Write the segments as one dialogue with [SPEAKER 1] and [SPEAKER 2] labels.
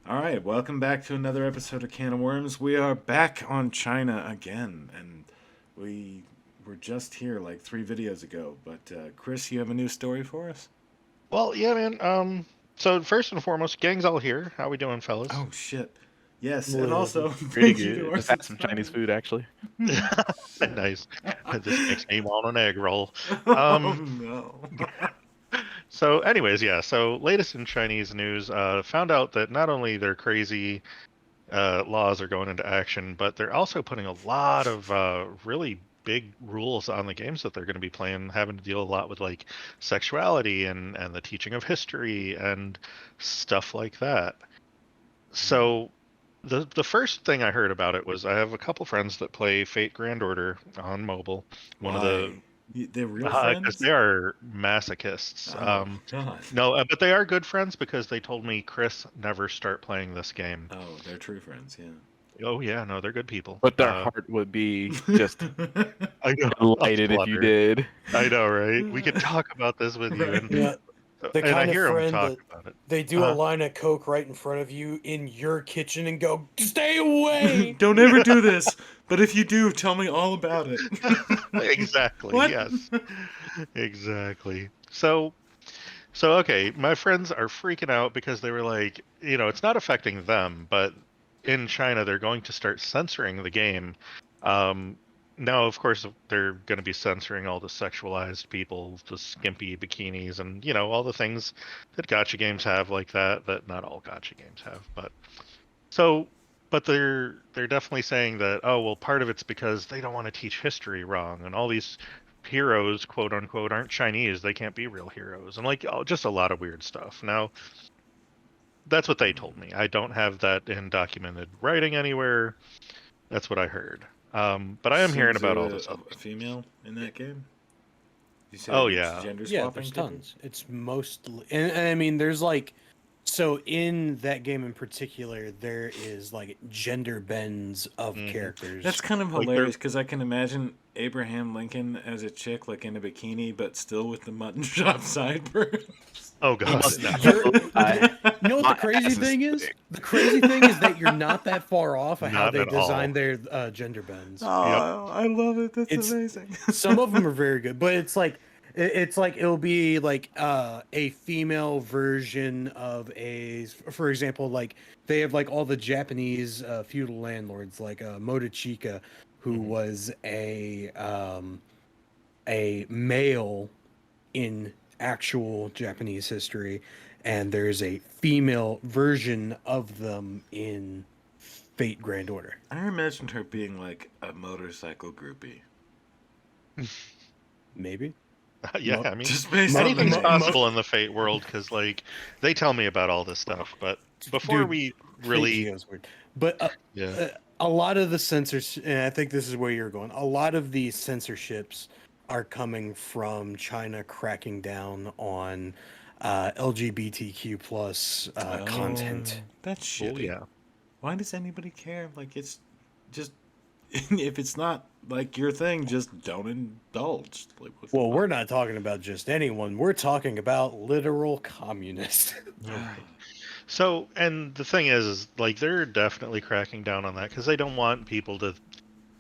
[SPEAKER 1] All right, welcome back to another episode of Can of Worms. We are back on China again, and we were just here like 3 videos ago. But Chris, you have a new story for us?
[SPEAKER 2] Well, yeah, man. So first and foremost, gang's all here. How we doing, fellas?
[SPEAKER 1] Oh shit! Yes, and
[SPEAKER 3] Living.
[SPEAKER 1] also
[SPEAKER 3] Pretty
[SPEAKER 1] thank you to
[SPEAKER 3] good.
[SPEAKER 1] our
[SPEAKER 3] Just had some Chinese
[SPEAKER 1] subscribers.
[SPEAKER 3] food actually.
[SPEAKER 2] Nice. This makes me want an egg roll.
[SPEAKER 1] Oh
[SPEAKER 2] Um,
[SPEAKER 1] no!
[SPEAKER 2] so anyways, yeah. So latest in Chinese news, found out that not only their crazy laws are going into action, but they're also putting a lot of really big rules on the games that they're going to be playing, having to deal a lot with like sexuality and the teaching of history and stuff like that. So the first thing I heard about it was I have a couple friends that play Fate Grand Order on mobile. One of the
[SPEAKER 1] Why? They're real
[SPEAKER 2] because they
[SPEAKER 1] friends?
[SPEAKER 2] are masochists.
[SPEAKER 1] Oh god!
[SPEAKER 2] No, but they are good friends because they told me, Chris, never start playing this game.
[SPEAKER 1] Oh, they're true friends. Yeah.
[SPEAKER 2] Oh yeah, no, they're good people.
[SPEAKER 3] But their heart would be just
[SPEAKER 2] I know, a
[SPEAKER 3] delighted if you
[SPEAKER 2] flutter.
[SPEAKER 3] did.
[SPEAKER 2] I know, right? We could talk about this with you,
[SPEAKER 1] Right.
[SPEAKER 2] and
[SPEAKER 3] Yeah.
[SPEAKER 4] The
[SPEAKER 2] I
[SPEAKER 4] kind of
[SPEAKER 2] hear them
[SPEAKER 4] friend
[SPEAKER 2] talk
[SPEAKER 4] that
[SPEAKER 2] about it.
[SPEAKER 4] they do a line of coke right in front of you in your kitchen and go, "Stay away!"
[SPEAKER 1] Don't ever do this. But if you do, tell me all about it.
[SPEAKER 2] Exactly.
[SPEAKER 1] What?
[SPEAKER 2] Yes. Exactly. So okay, my friends are freaking out because they were like, it's not affecting them, but in China they're going to start censoring the game. Um, Now, of course, they're going to be censoring all the sexualized people, the skimpy bikinis, and all the things that gotcha games have like that. That not all gotcha games have, so, but they're definitely saying that, oh well, part of it's because they don't want to teach history wrong, and all these heroes, quote unquote, aren't Chinese. They can't be real heroes, and like just a lot of weird stuff. Now, that's what they told me. I don't have that in documented writing anywhere. That's what I heard. But I am
[SPEAKER 1] So
[SPEAKER 2] hearing
[SPEAKER 1] is
[SPEAKER 2] about
[SPEAKER 1] there
[SPEAKER 2] all this other
[SPEAKER 1] a
[SPEAKER 2] stuff.
[SPEAKER 1] female in that game? You say
[SPEAKER 2] Oh
[SPEAKER 1] it's
[SPEAKER 2] yeah.
[SPEAKER 1] gender
[SPEAKER 4] Yeah,
[SPEAKER 1] swapping
[SPEAKER 4] there's
[SPEAKER 1] people?
[SPEAKER 4] tons. It's mostly, and I mean, there's like, so in that game in particular, there is like gender bends of
[SPEAKER 2] Mhm.
[SPEAKER 4] characters.
[SPEAKER 1] That's kind of
[SPEAKER 2] Like
[SPEAKER 1] hilarious because I can imagine Abraham Lincoln as a chick, like in a bikini, but still with the mutton chop sideburns.
[SPEAKER 2] Oh god,
[SPEAKER 3] must-
[SPEAKER 2] no.
[SPEAKER 4] You know what
[SPEAKER 3] My
[SPEAKER 4] the crazy
[SPEAKER 3] ass is
[SPEAKER 4] thing is?
[SPEAKER 3] thick.
[SPEAKER 4] The crazy thing is that you're not that far off of how
[SPEAKER 2] Not
[SPEAKER 4] they
[SPEAKER 2] at all.
[SPEAKER 4] design their gender bends.
[SPEAKER 1] Oh, I love it. That's
[SPEAKER 4] It's-
[SPEAKER 1] amazing.
[SPEAKER 4] Some of them are very good, but it's like it'll be like a female version of for example, like they have like all the Japanese feudal landlords like Motochika, who was a male in actual Japanese history, and there's a female version of them in Fate Grand Order.
[SPEAKER 1] I imagined her being like a motorcycle groupie.
[SPEAKER 4] Maybe.
[SPEAKER 2] Yeah, I mean,
[SPEAKER 1] Just based on the
[SPEAKER 2] anything's
[SPEAKER 1] name.
[SPEAKER 2] possible in the Fate world because like they tell me about all this stuff. But before
[SPEAKER 4] Dude,
[SPEAKER 2] we
[SPEAKER 4] Fate
[SPEAKER 2] really,
[SPEAKER 4] Geo's weird. But
[SPEAKER 2] yeah,
[SPEAKER 4] a lot of the censors, and I think this is where you're going. A lot of these censorships are coming from China cracking down on LGBTQ plus content.
[SPEAKER 1] That's shitty.
[SPEAKER 2] oh yeah.
[SPEAKER 1] Why does anybody care? Like, it's just if it's not like your thing, just don't indulge. Like, what the
[SPEAKER 4] Well,
[SPEAKER 1] fuck?
[SPEAKER 4] we're not talking about just anyone. We're talking about literal communists.
[SPEAKER 2] So, and the thing is like they're definitely cracking down on that because they don't want people to,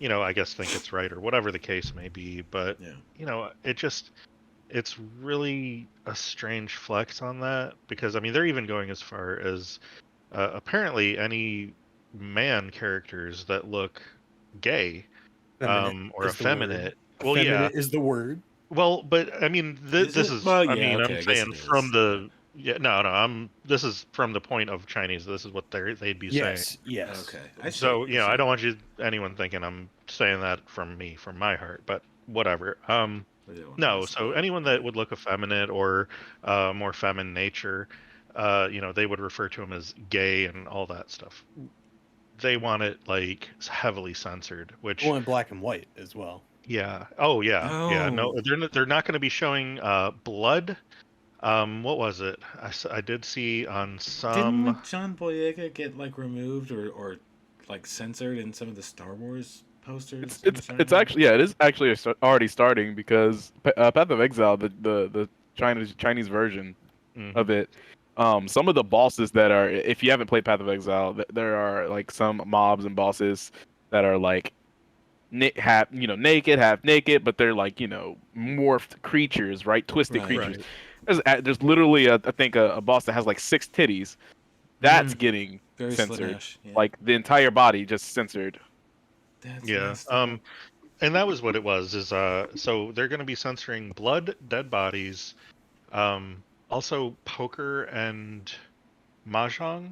[SPEAKER 2] I guess think it's right or whatever the case may be. But
[SPEAKER 1] Yeah.
[SPEAKER 2] it's really a strange flex on that because I mean they're even going as far as apparently any man characters that look gay or
[SPEAKER 4] is the word.
[SPEAKER 2] effeminate. Well, yeah.
[SPEAKER 4] Effeminate is the word.
[SPEAKER 2] Well, but I mean,
[SPEAKER 1] Is
[SPEAKER 2] this
[SPEAKER 1] it?
[SPEAKER 2] is.
[SPEAKER 1] Well,
[SPEAKER 2] I
[SPEAKER 1] yeah,
[SPEAKER 2] mean,
[SPEAKER 1] okay, I
[SPEAKER 2] I'm
[SPEAKER 1] guess
[SPEAKER 2] saying
[SPEAKER 1] it
[SPEAKER 2] from
[SPEAKER 1] is.
[SPEAKER 2] the. Yeah, no. This is from the point of Chinese. This is what they'd be saying.
[SPEAKER 4] Yes.
[SPEAKER 1] Okay. I
[SPEAKER 2] So
[SPEAKER 1] see.
[SPEAKER 2] I don't want anyone thinking I'm saying that from my heart, but whatever. No. So anyone that would look effeminate or more feminine nature, they would refer to them as gay and all that stuff. They want it like heavily censored, which
[SPEAKER 4] Well, in black and white as well.
[SPEAKER 2] yeah. Oh yeah. Yeah. No,
[SPEAKER 1] Oh.
[SPEAKER 2] they're not going to be showing blood. What was it? I did see on some.
[SPEAKER 1] Didn't John Boyega get like removed or like censored in some of the Star Wars posters?
[SPEAKER 3] It's actually it is actually already starting because Path of Exile, the Chinese version
[SPEAKER 2] Mhm.
[SPEAKER 3] of it, Some of the bosses that are, if you haven't played Path of Exile, there are like some mobs and bosses that are like half, naked, half naked, but they're like, morphed creatures, right? Twisted
[SPEAKER 1] Right.
[SPEAKER 3] creatures.
[SPEAKER 2] Right.
[SPEAKER 3] There's literally, I think, a boss that has like 6 titties. That's
[SPEAKER 1] Mm,
[SPEAKER 3] getting
[SPEAKER 1] very
[SPEAKER 3] censored.
[SPEAKER 1] Slanesh. Yeah.
[SPEAKER 3] Like the entire body just censored.
[SPEAKER 1] That's
[SPEAKER 2] Yeah.
[SPEAKER 1] messed up.
[SPEAKER 2] And that was what it was. Is so they're going to be censoring blood, dead bodies, also poker and mahjong.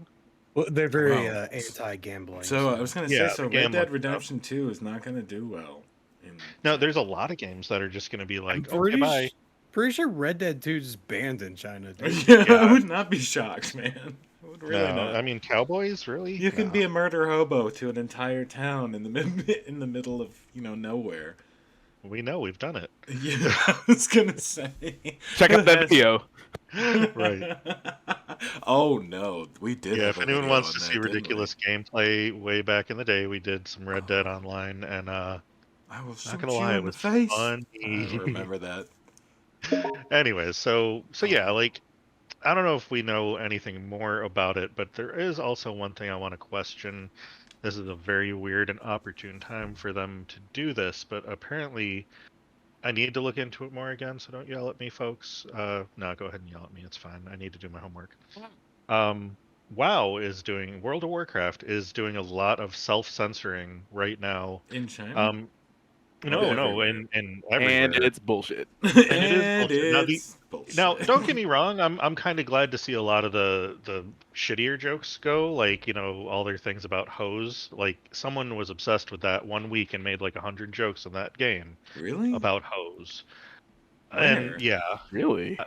[SPEAKER 4] Well, they're very
[SPEAKER 1] Wow.
[SPEAKER 4] anti-gambling.
[SPEAKER 1] So I was gonna say,
[SPEAKER 2] Yeah,
[SPEAKER 1] so
[SPEAKER 2] the
[SPEAKER 1] Red
[SPEAKER 2] gambling
[SPEAKER 1] Dead
[SPEAKER 2] stuff.
[SPEAKER 1] Redemption 2 is not gonna do well. In
[SPEAKER 2] No,
[SPEAKER 1] China.
[SPEAKER 2] there's a lot of games that are just going to be
[SPEAKER 4] I'm
[SPEAKER 2] like, okay,
[SPEAKER 4] pretty,
[SPEAKER 2] bye.
[SPEAKER 4] pretty sure Red Dead 2 is banned in China, dude.
[SPEAKER 1] Yeah, I
[SPEAKER 2] Yeah.
[SPEAKER 1] would not be shocked, man. I would really
[SPEAKER 2] No,
[SPEAKER 1] not.
[SPEAKER 2] I mean cowboys, really?
[SPEAKER 1] You can
[SPEAKER 2] No.
[SPEAKER 1] be a murder hobo to an entire town in the in the middle of nowhere.
[SPEAKER 2] We know we've done it.
[SPEAKER 1] Yeah, I was gonna say.
[SPEAKER 3] Check
[SPEAKER 1] Who
[SPEAKER 3] out that
[SPEAKER 1] has-
[SPEAKER 3] video.
[SPEAKER 2] Right.
[SPEAKER 1] Oh no, we did.
[SPEAKER 2] Yeah,
[SPEAKER 1] have
[SPEAKER 2] if
[SPEAKER 1] a
[SPEAKER 2] anyone
[SPEAKER 1] video
[SPEAKER 2] wants
[SPEAKER 1] on
[SPEAKER 2] to
[SPEAKER 1] that,
[SPEAKER 2] see
[SPEAKER 1] didn't we?
[SPEAKER 2] ridiculous gameplay, way back in the day, we did some Red Dead
[SPEAKER 1] Oh.
[SPEAKER 2] Online, and
[SPEAKER 1] I will shoot
[SPEAKER 2] not gonna
[SPEAKER 1] you
[SPEAKER 2] lie, it
[SPEAKER 1] in the
[SPEAKER 2] was
[SPEAKER 1] face.
[SPEAKER 2] funny.
[SPEAKER 1] I remember that.
[SPEAKER 2] Anyways, so yeah, like I don't know if we know anything more about it, but there is also one thing I want to question. This is a very weird and opportune time for them to do this, but apparently I need to look into it more again, so don't yell at me, folks. No, go ahead and yell at me. It's fine. I need to do my homework. WoW is doing World of Warcraft is doing a lot of self-censoring right now.
[SPEAKER 1] In China?
[SPEAKER 2] Um, no,
[SPEAKER 1] everywhere.
[SPEAKER 2] and everywhere.
[SPEAKER 3] And it's bullshit.
[SPEAKER 2] And it is bullshit. Now,
[SPEAKER 1] it's bullshit.
[SPEAKER 2] Now, don't get me wrong. I'm kind of glad to see a lot of the shittier jokes go. Like all their things about hoes. Like someone was obsessed with that one week and made like 100 jokes in that game
[SPEAKER 1] Really?
[SPEAKER 2] about hoes.
[SPEAKER 1] Where?
[SPEAKER 2] And yeah,
[SPEAKER 3] Really?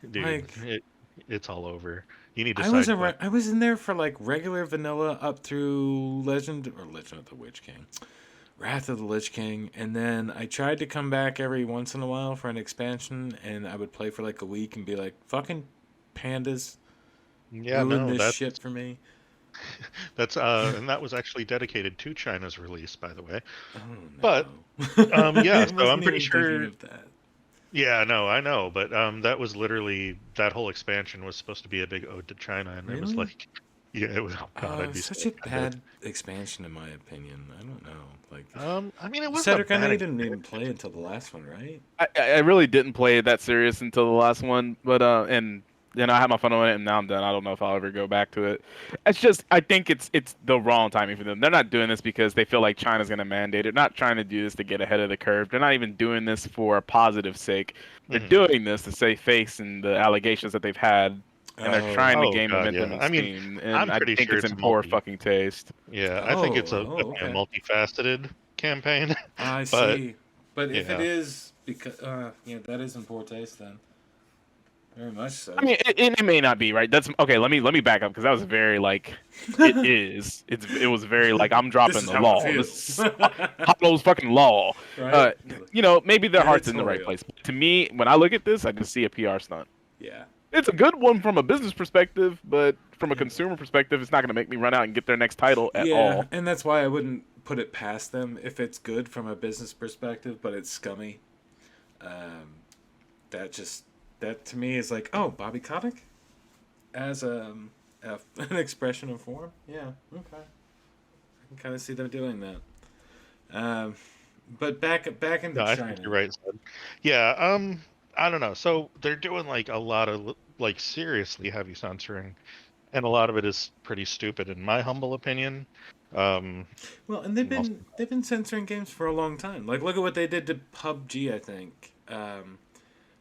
[SPEAKER 2] dude,
[SPEAKER 1] Like-
[SPEAKER 2] it's all over. You need to.
[SPEAKER 1] I was in there for like regular vanilla up through Legend of the Witch King, Wrath of the Lich King, and then I tried to come back every once in a while for an expansion, and I would play for like a week and be like, "Fucking pandas,
[SPEAKER 2] Yeah,
[SPEAKER 1] ruin
[SPEAKER 2] no,
[SPEAKER 1] this
[SPEAKER 2] that's
[SPEAKER 1] shit for me."
[SPEAKER 2] that's and that was actually dedicated to China's release, by the way.
[SPEAKER 1] Oh no.
[SPEAKER 2] But, yeah,
[SPEAKER 1] I
[SPEAKER 2] so
[SPEAKER 1] wasn't
[SPEAKER 2] I'm pretty
[SPEAKER 1] even
[SPEAKER 2] sure-
[SPEAKER 1] thinking of that.
[SPEAKER 2] Yeah, no, I know, but that was literally that whole expansion was supposed to be a big ode to China, and it was
[SPEAKER 1] Really?
[SPEAKER 2] like, yeah, it was. Oh God, I'd be
[SPEAKER 1] Such
[SPEAKER 2] so
[SPEAKER 1] a bad expansion, in my opinion. I don't know. Like,
[SPEAKER 2] I mean, it was
[SPEAKER 1] Cedric, I know you didn't even play until the last one, right?
[SPEAKER 3] I really didn't play it that serious until the last one, but and I had my fun on it, and now I'm done. I don't know if I'll ever go back to it. It's just I think it's the wrong timing for them. They're not doing this because they feel like China's going to mandate it. They're not trying to do this to get ahead of the curve. They're not even doing this for a positive sake. They're
[SPEAKER 2] Mhm.
[SPEAKER 3] doing this to save face in the allegations that they've had, and they're trying to
[SPEAKER 2] Oh,
[SPEAKER 3] gain
[SPEAKER 2] God,
[SPEAKER 3] momentum
[SPEAKER 2] yeah.
[SPEAKER 3] and
[SPEAKER 2] I mean,
[SPEAKER 3] steam.
[SPEAKER 2] I'm
[SPEAKER 3] And I
[SPEAKER 2] pretty
[SPEAKER 3] think
[SPEAKER 2] sure
[SPEAKER 3] it's
[SPEAKER 2] it's
[SPEAKER 3] in poor
[SPEAKER 2] multi-
[SPEAKER 3] fucking taste.
[SPEAKER 2] Yeah, I think it's a
[SPEAKER 1] okay.
[SPEAKER 2] multifaceted campaign.
[SPEAKER 1] I
[SPEAKER 2] But,
[SPEAKER 1] see. But if it
[SPEAKER 2] yeah.
[SPEAKER 1] is because that is in poor taste then. Very much so.
[SPEAKER 3] I mean, it may not be right. That's okay. Let me back up because that was very like it is. It was very like I'm dropping
[SPEAKER 1] This is
[SPEAKER 3] the
[SPEAKER 1] how
[SPEAKER 3] law.
[SPEAKER 1] it
[SPEAKER 3] This
[SPEAKER 1] feels.
[SPEAKER 3] is Pablo's fucking law.
[SPEAKER 1] Right?
[SPEAKER 3] Maybe their heart's in the right
[SPEAKER 1] Editorial.
[SPEAKER 3] place. But to me, when I look at this, I just see a PR stunt.
[SPEAKER 1] Yeah.
[SPEAKER 3] It's a good one from a business perspective, but from a consumer perspective, it's not going to make me run out and get their next title at all.
[SPEAKER 1] And that's why I wouldn't put it past them if it's good from a business perspective, but it's scummy. That to me is like, oh, Bobby Kotick as an expression of form. Yeah, okay. I can kind of see them doing that. But back into
[SPEAKER 2] No, I
[SPEAKER 1] China.
[SPEAKER 2] think you're right, Sid. Yeah, I don't know. So they're doing like a lot of like seriously heavy censoring, and a lot of it is pretty stupid, in my humble opinion.
[SPEAKER 1] Well, and they've
[SPEAKER 2] Also-
[SPEAKER 1] been censoring games for a long time. Like, look at what they did to PUBG. I think,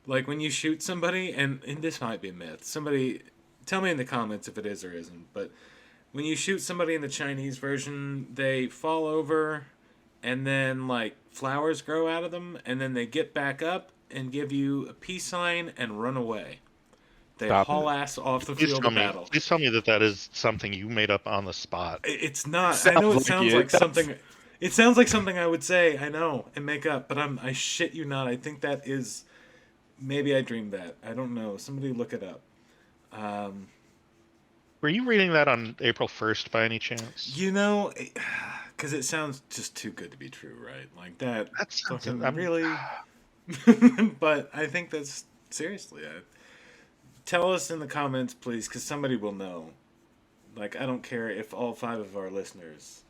[SPEAKER 1] like when you shoot somebody, and this might be a myth. Somebody tell me in the comments if it is or isn't. But when you shoot somebody in the Chinese version, they fall over, and then like flowers grow out of them, and then they get back up and give you a peace sign and run away. They
[SPEAKER 3] Stop
[SPEAKER 1] haul ass off the field of battle.
[SPEAKER 2] Please tell me that is something you made up on the spot.
[SPEAKER 1] It's not. I
[SPEAKER 3] Sounds
[SPEAKER 1] know it
[SPEAKER 3] like
[SPEAKER 1] sounds
[SPEAKER 3] it.
[SPEAKER 1] like
[SPEAKER 3] That's-
[SPEAKER 1] something. It sounds like something I would say. I know and make up, but I shit you not. I think that is. Maybe I dreamed that. I don't know. Somebody look it up.
[SPEAKER 2] Were you reading that on April 1st by any chance?
[SPEAKER 1] Because it sounds just too good to be true, right? Like that.
[SPEAKER 2] That sounds.
[SPEAKER 1] Fucking
[SPEAKER 2] I'm
[SPEAKER 1] really. But I think that's seriously. tell us in the comments, please, because somebody will know. Like, I don't care if all 5 of our listeners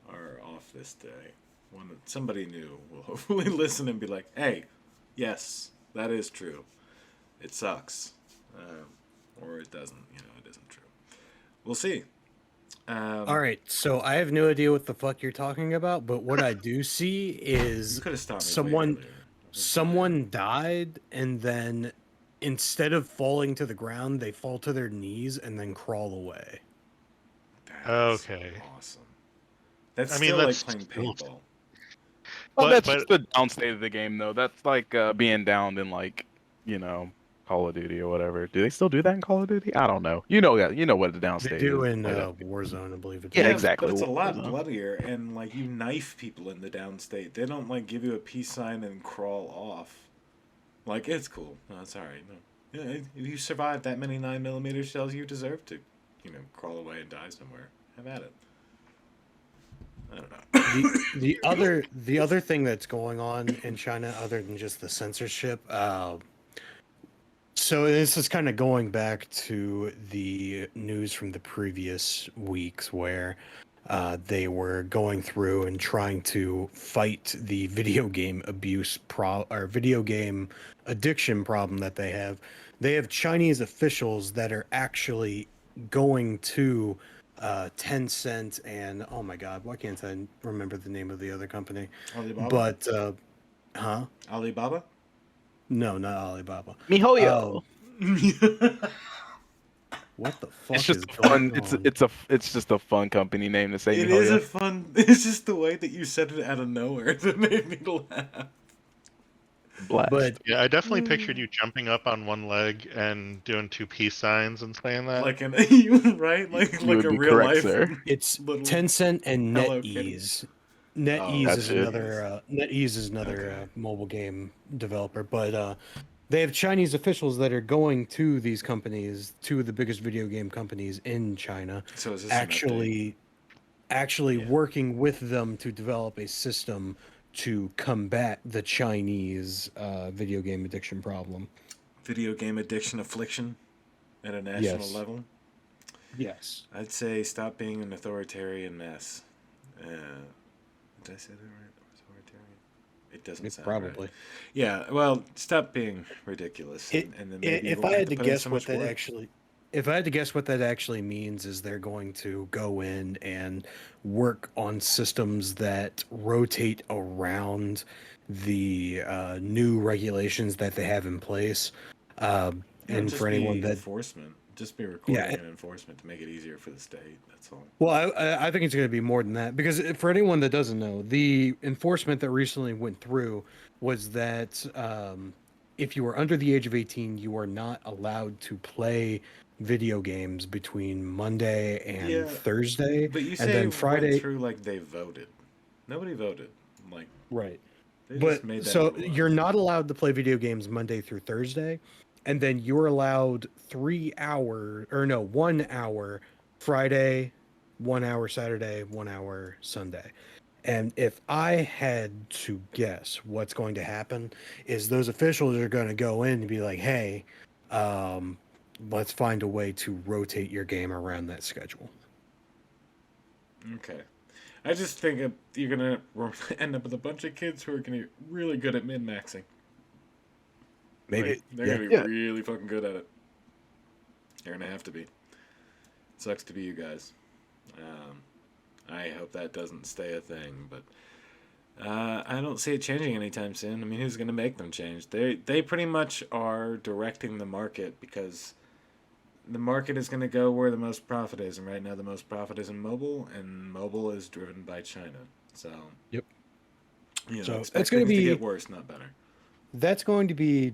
[SPEAKER 1] are off this day. Somebody new will hopefully listen and be like, hey, yes, that is true. It sucks. Or it doesn't. It isn't true. We'll see.
[SPEAKER 4] All right, so I have no idea what the fuck you're talking about, but what I do see is
[SPEAKER 1] You could have stopped me way
[SPEAKER 4] someone
[SPEAKER 1] earlier.
[SPEAKER 4] someone died, and then instead of falling to the ground, they fall to their knees and then crawl away.
[SPEAKER 1] That's
[SPEAKER 2] Okay.
[SPEAKER 1] awesome. That's
[SPEAKER 2] I mean,
[SPEAKER 1] still
[SPEAKER 2] that's
[SPEAKER 1] like playing
[SPEAKER 2] still-
[SPEAKER 1] paintball.
[SPEAKER 3] Well,
[SPEAKER 2] But-
[SPEAKER 3] that's
[SPEAKER 2] but-
[SPEAKER 3] just the down state of the game, though. That's like being downed in like Call of Duty or whatever. Do they still do that in Call of Duty? I don't know. You know that. You know what the down
[SPEAKER 4] They
[SPEAKER 3] state
[SPEAKER 4] do
[SPEAKER 3] is.
[SPEAKER 4] in
[SPEAKER 3] Play that.
[SPEAKER 4] Warzone, I believe.
[SPEAKER 3] Yeah,
[SPEAKER 1] Yes,
[SPEAKER 3] exactly.
[SPEAKER 1] But it's a lot
[SPEAKER 3] Warzone.
[SPEAKER 1] bloodier, and like you knife people in the downstate. They don't like give you a peace sign and crawl off. Like it's cool. No, it's all right. No. Yeah, if you survive that many 9mm shells, you deserve to, crawl away and die somewhere. Have at it. I don't know.
[SPEAKER 4] The other thing that's going on in China, other than just the censorship, so this is kind of going back to the news from the previous weeks where they were going through and trying to fight the video game or video game addiction problem that they have. They have Chinese officials that are actually going to Tencent and oh my god, why can't I remember the name of the other company?
[SPEAKER 1] Alibaba.
[SPEAKER 4] But
[SPEAKER 1] Alibaba.
[SPEAKER 4] no, not Alibaba.
[SPEAKER 3] MiHoYo.
[SPEAKER 4] What the fuck
[SPEAKER 3] It's just
[SPEAKER 4] is
[SPEAKER 3] a fun.
[SPEAKER 4] going on?
[SPEAKER 3] It's just a fun company name to say.
[SPEAKER 1] It
[SPEAKER 3] MiHoYo.
[SPEAKER 1] is a fun. It's just the way that you said it out of nowhere that made me laugh.
[SPEAKER 3] Blast.
[SPEAKER 4] But
[SPEAKER 2] Yeah, I definitely pictured you jumping up on one leg and doing 2 peace signs and saying that.
[SPEAKER 1] Like right? Like
[SPEAKER 3] You would
[SPEAKER 1] a
[SPEAKER 3] be
[SPEAKER 1] real
[SPEAKER 3] correct,
[SPEAKER 1] life.
[SPEAKER 3] sir.
[SPEAKER 4] it's
[SPEAKER 1] Little
[SPEAKER 4] Tencent and
[SPEAKER 1] Hello Kitty.
[SPEAKER 4] NetEase.
[SPEAKER 1] Oh,
[SPEAKER 4] NetEase is
[SPEAKER 3] gotcha.
[SPEAKER 4] another NetEase is another
[SPEAKER 1] Okay.
[SPEAKER 4] mobile game developer, but they have Chinese officials that are going to these companies, two of the biggest video game companies in China,
[SPEAKER 1] So is this an update?
[SPEAKER 4] actually
[SPEAKER 1] Yeah.
[SPEAKER 4] working with them to develop a system to combat the Chinese video game addiction problem.
[SPEAKER 1] Video game addiction affliction at a national
[SPEAKER 4] Yes.
[SPEAKER 1] level?
[SPEAKER 4] Yes.
[SPEAKER 1] I'd say stop being an authoritarian mess. Did I say that right? Authoritarian? It doesn't sound
[SPEAKER 4] Probably.
[SPEAKER 1] right. Yeah, well, stop being ridiculous. And then maybe you
[SPEAKER 4] If
[SPEAKER 1] won't
[SPEAKER 4] I
[SPEAKER 1] have
[SPEAKER 4] had to
[SPEAKER 1] put in
[SPEAKER 4] guess
[SPEAKER 1] so
[SPEAKER 4] what
[SPEAKER 1] much
[SPEAKER 4] that
[SPEAKER 1] work.
[SPEAKER 4] actually, if I had to guess what that actually means, is they're going to go in and work on systems that rotate around the new regulations that they have in place.
[SPEAKER 1] It'll
[SPEAKER 4] And
[SPEAKER 1] just
[SPEAKER 4] for anyone
[SPEAKER 1] be
[SPEAKER 4] that,
[SPEAKER 1] enforcement. Just be recording
[SPEAKER 4] Yeah.
[SPEAKER 1] and enforcement to make it easier for the state. That's all.
[SPEAKER 4] well, I think it's going to be more than that because for anyone that doesn't know, the enforcement that recently went through was that if you are under the age of 18, you are not allowed to play video games between Monday and
[SPEAKER 1] Yeah,
[SPEAKER 4] Thursday,
[SPEAKER 1] But you
[SPEAKER 4] and
[SPEAKER 1] say
[SPEAKER 4] then
[SPEAKER 1] it
[SPEAKER 4] Friday.
[SPEAKER 1] went through like they voted. Nobody voted. Like
[SPEAKER 4] Right.
[SPEAKER 1] they just
[SPEAKER 4] But
[SPEAKER 1] made that
[SPEAKER 4] so
[SPEAKER 1] rule up.
[SPEAKER 4] you're not allowed to play video games Monday through Thursday, and then you're allowed 1 hour Friday, 1 hour Saturday, 1 hour Sunday. And if I had to guess what's going to happen is those officials are going to go in and be like, hey, let's find a way to rotate your game around that schedule.
[SPEAKER 1] Okay. I just think you're gonna end up with a bunch of kids who are gonna be really good at min-maxing.
[SPEAKER 4] Maybe.
[SPEAKER 1] Like, they're
[SPEAKER 4] Yeah.
[SPEAKER 1] gonna be really fucking good at it. They're gonna have to be. Sucks to be you guys. I hope that doesn't stay a thing, but I don't see it changing anytime soon. I mean, who's gonna make them change? They pretty much are directing the market because the market is gonna go where the most profit is, and right now the most profit is in mobile, and mobile is driven by China. So
[SPEAKER 4] Yep. So
[SPEAKER 1] expect
[SPEAKER 4] it's gonna
[SPEAKER 1] things to
[SPEAKER 4] be-
[SPEAKER 1] get worse, not better.
[SPEAKER 4] That's going to be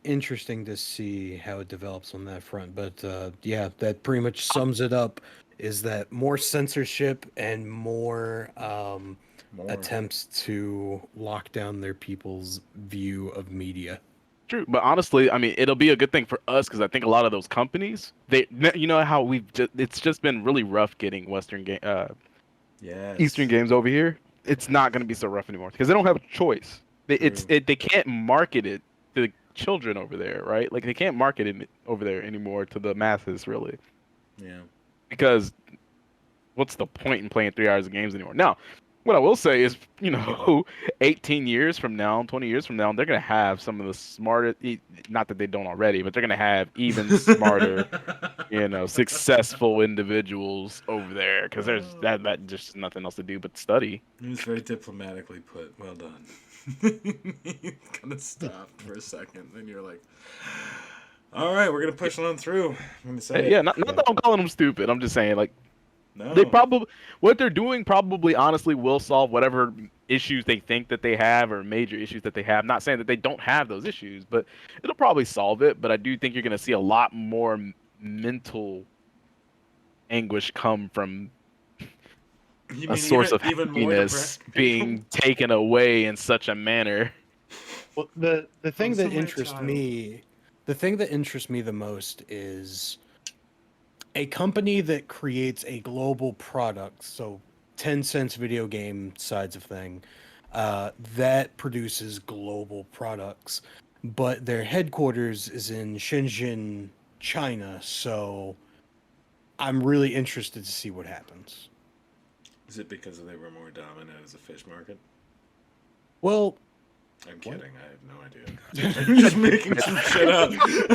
[SPEAKER 4] interesting to see how it develops on that front. But yeah, that pretty much sums it up. Is that more censorship and more
[SPEAKER 1] More.
[SPEAKER 4] attempts to lock down their people's view of media?
[SPEAKER 3] True, but honestly, I mean, it'll be a good thing for us because I think a lot of those companies, you know how it's just been really rough getting
[SPEAKER 1] Yes.
[SPEAKER 3] Eastern games over here. It's not going to be so rough anymore because they don't have a choice. They
[SPEAKER 1] True.
[SPEAKER 3] can't market it to children over there, right? Like they can't market it over there anymore to the masses, really,
[SPEAKER 1] Yeah.
[SPEAKER 3] because what's the point in playing 3 hours of games anymore? Now, what I will say is, 18 years from now, 20 years from now, they're gonna have some of the smarter, not that they don't already, but they're gonna have even smarter, successful individuals over there because there's that just nothing else to do but study.
[SPEAKER 1] It was very diplomatically put. Well done. You kind of stopped for a second, and you're like, "All right, we're gonna push on through." I'm gonna say
[SPEAKER 3] Yeah,
[SPEAKER 1] it.
[SPEAKER 3] not that I'm calling them stupid. I'm just saying, like,
[SPEAKER 1] No.
[SPEAKER 3] they probably what they're doing probably honestly will solve whatever issues they think that they have or major issues that they have. Not saying that they don't have those issues, but it'll probably solve it. But I do think you're going to see a lot more mental anguish come from
[SPEAKER 1] You
[SPEAKER 3] a
[SPEAKER 1] mean
[SPEAKER 3] source of
[SPEAKER 1] even more
[SPEAKER 3] happiness
[SPEAKER 1] depressed people?
[SPEAKER 3] being taken away in such a manner.
[SPEAKER 4] Well, the thing that
[SPEAKER 1] somewhere
[SPEAKER 4] interests
[SPEAKER 1] child.
[SPEAKER 4] me, the thing that interests me the most is a company that creates a global product. So, 10 cents video game sides of thing, that produces global products, but their headquarters is in Shenzhen, China. So, I'm really interested to see what happens.
[SPEAKER 1] Is it because they were more dominant as a fish market?
[SPEAKER 4] Well,
[SPEAKER 1] I'm kidding. I have no idea. I'm just making some shit up.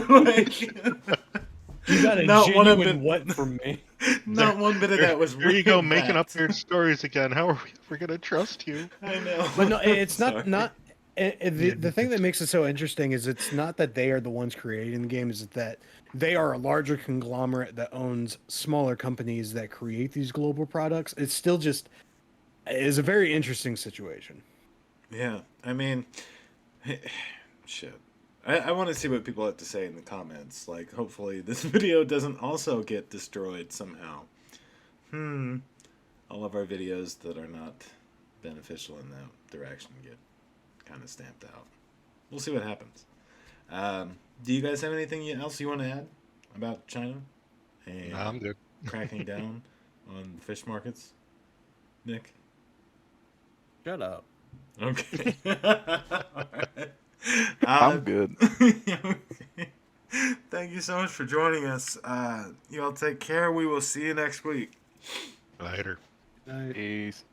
[SPEAKER 1] Like,
[SPEAKER 4] you got a
[SPEAKER 1] Not one of
[SPEAKER 4] genuine
[SPEAKER 1] it-
[SPEAKER 4] what from me.
[SPEAKER 1] not one bit of that was
[SPEAKER 2] There you go,
[SPEAKER 1] real
[SPEAKER 2] making up
[SPEAKER 1] fact.
[SPEAKER 2] weird stories again. How are we ever gonna trust you?
[SPEAKER 1] I know.
[SPEAKER 4] But no, it's
[SPEAKER 1] Sorry.
[SPEAKER 4] not. The thing that makes it so interesting is it's not that they are the ones creating the game, is that they are a larger conglomerate that owns smaller companies that create these global products. It's still just is a very interesting situation.
[SPEAKER 1] Yeah, I mean, shit. I want to see what people have to say in the comments. Like, hopefully this video doesn't also get destroyed somehow. All of our videos that are not beneficial in that direction get kind of stamped out. We'll see what happens. Do you guys have anything else you want to add about China and
[SPEAKER 2] No, I'm good.
[SPEAKER 1] cracking down on fish markets? Nick?
[SPEAKER 4] Shut up.
[SPEAKER 1] Okay. Alright.
[SPEAKER 3] I'm good.
[SPEAKER 1] Thank you so much for joining us. You all take care. We will see you next week.
[SPEAKER 2] Later.
[SPEAKER 3] Peace.